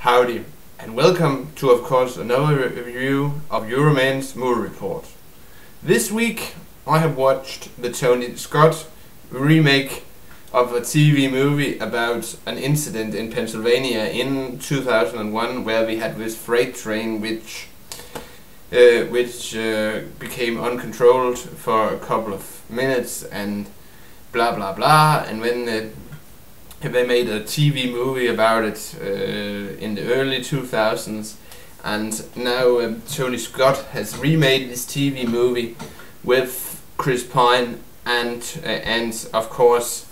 Howdy, and welcome to, of course, another review of Euroman's Movie Reports. This week I have watched the Tony Scott remake of a TV movie about an incident in Pennsylvania in 2001 where we had this freight train which became uncontrolled for a couple of minutes and blah blah blah, and when they made a TV movie about it in the early 2000s, and now Tony Scott has remade this TV movie with Chris Pine and of course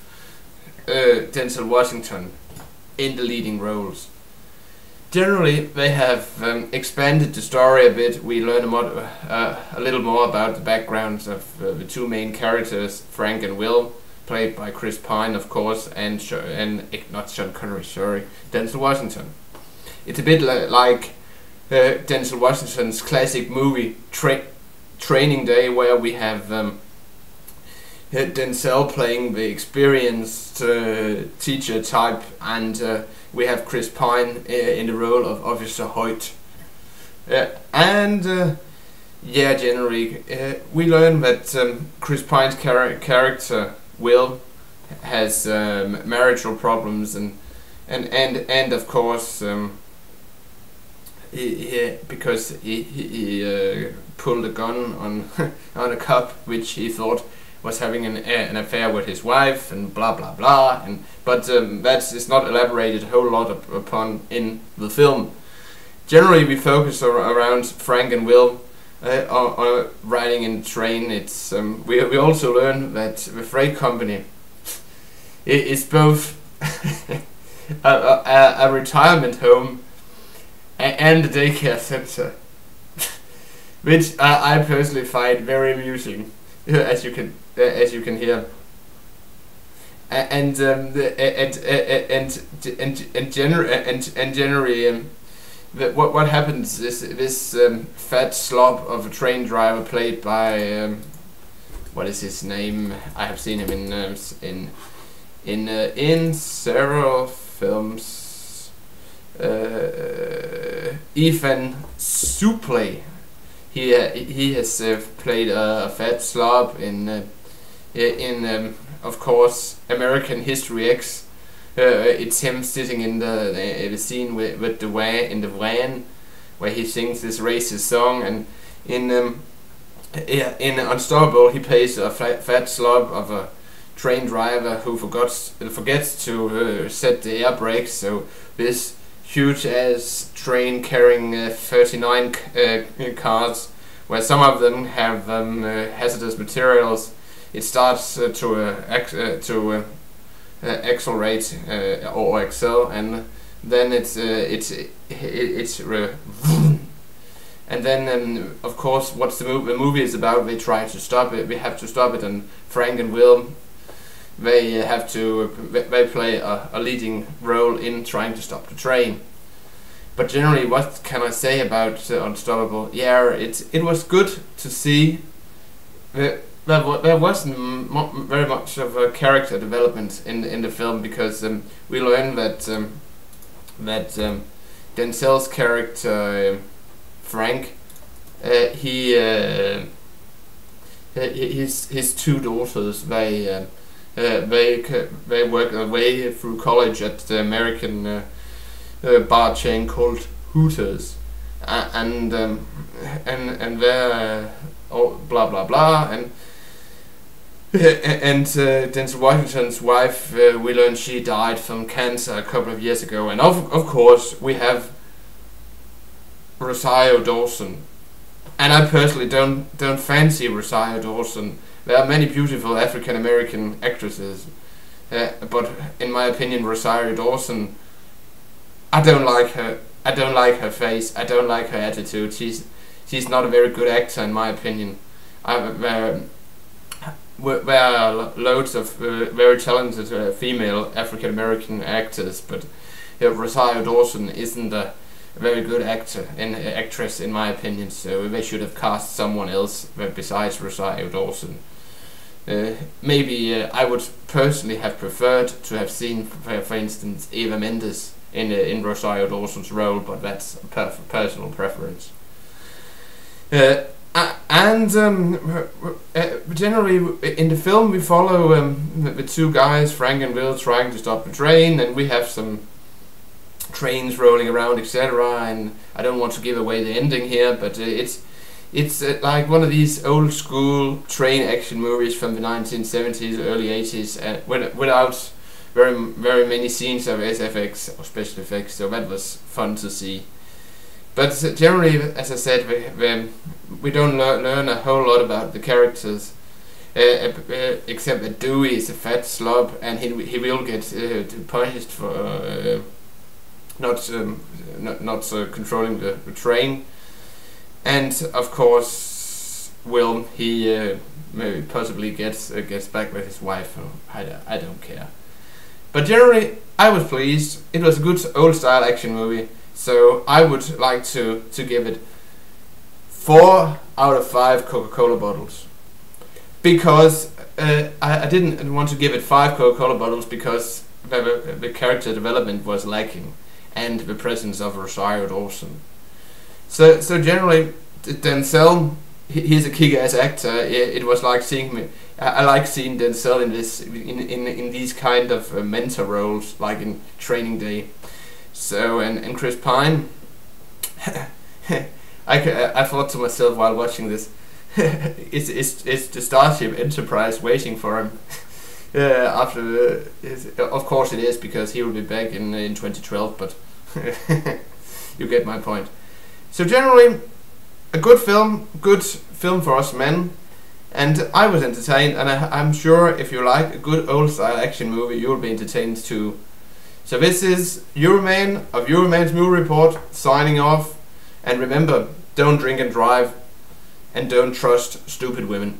Denzel Washington in the leading roles. Generally, they have expanded the story a bit. We learn a little more about the backgrounds of the two main characters, Frank and Will, played by Chris Pine, of course, and not Sean Connery, sorry, Denzel Washington. It's a bit like Denzel Washington's classic movie Training Day, where we have Denzel playing the experienced teacher type, and we have Chris Pine in the role of Officer Hoyt. Generally, we learn that Chris Pine's character Will has marital problems and of course because he pulled a gun on on a cop which he thought was having an affair with his wife, and blah blah blah, but that is not elaborated a whole lot upon in the film. Generally, we focus around Frank and Will riding in the train. It's we also learn that the freight company is both a retirement home and a daycare center, which I personally find very amusing, as you can hear. Generally. What happens is this fat slob of a train driver played by what is his name? I have seen him in several films. Ethan Suplee. He has played a fat slob in of course American History X. It's him sitting in the scene with the van where he sings this racist song, and in Unstoppable he plays a fat slob of a train driver who forgets to set the air brakes, so this huge ass train carrying 39 cars, where some of them have hazardous materials, it starts to accelerate or excel, and then and then of course what's the movie is about. They try to stop it. We have to stop it, and Frank and Will, they play a leading role in trying to stop the train. But generally, what can I say about Unstoppable? Yeah, it was good to see. There wasn't very much of a character development in the film, because we learned that Denzel's character Frank, his two daughters, they work their way through college at the American bar chain called Hooters, and they're all blah blah blah, and Denzel Washington's wife, we learned she died from cancer a couple of years ago, and of course we have Rosario Dawson, and I personally don't fancy Rosario Dawson. There are many beautiful African American actresses, but in my opinion, Rosario Dawson, I don't like her. I don't like her face. I don't like her attitude. She's not a very good actor in my opinion. There are loads of very talented female African American actors, but Rosario Dawson isn't a very good actress in my opinion. So they should have cast someone else besides Rosario Dawson. Maybe I would personally have preferred to have seen, for instance, Eva Mendes in Rosario Dawson's role, but that's a personal preference. Generally, in the film, we follow the two guys, Frank and Will, trying to stop the train, and we have some trains rolling around, etc. And I don't want to give away the ending here, but it's like one of these old school train action movies from the 1970s, early 80s, without very many scenes of SFX or special effects. So that was fun to see. But generally, as I said, we don't learn a whole lot about the characters, except that Dewey is a fat slob, and he will get punished for not controlling the train. And of course, Will, he maybe possibly gets back with his wife. I don't care. But generally, I was pleased. It was a good old style action movie. So I would like to give it 4 out of 5 Coca-Cola bottles. Because I didn't want to give it 5 Coca-Cola bottles because the character development was lacking, and the presence of Rosario Dawson. So generally, Denzel, he's a kick-ass actor. It was like seeing me. I like seeing Denzel in these kind of mentor roles, like in Training Day. So and Chris Pine, I thought to myself while watching this, it's the Starship Enterprise waiting for him. Of course it is, because he will be back in 2012. But you get my point. So generally, a good film for us men, and I was entertained, and I'm sure if you like a good old style action movie, you'll be entertained too. So this is Euroman of Euroman's Movie Report signing off, and remember, don't drink and drive, and don't trust stupid women.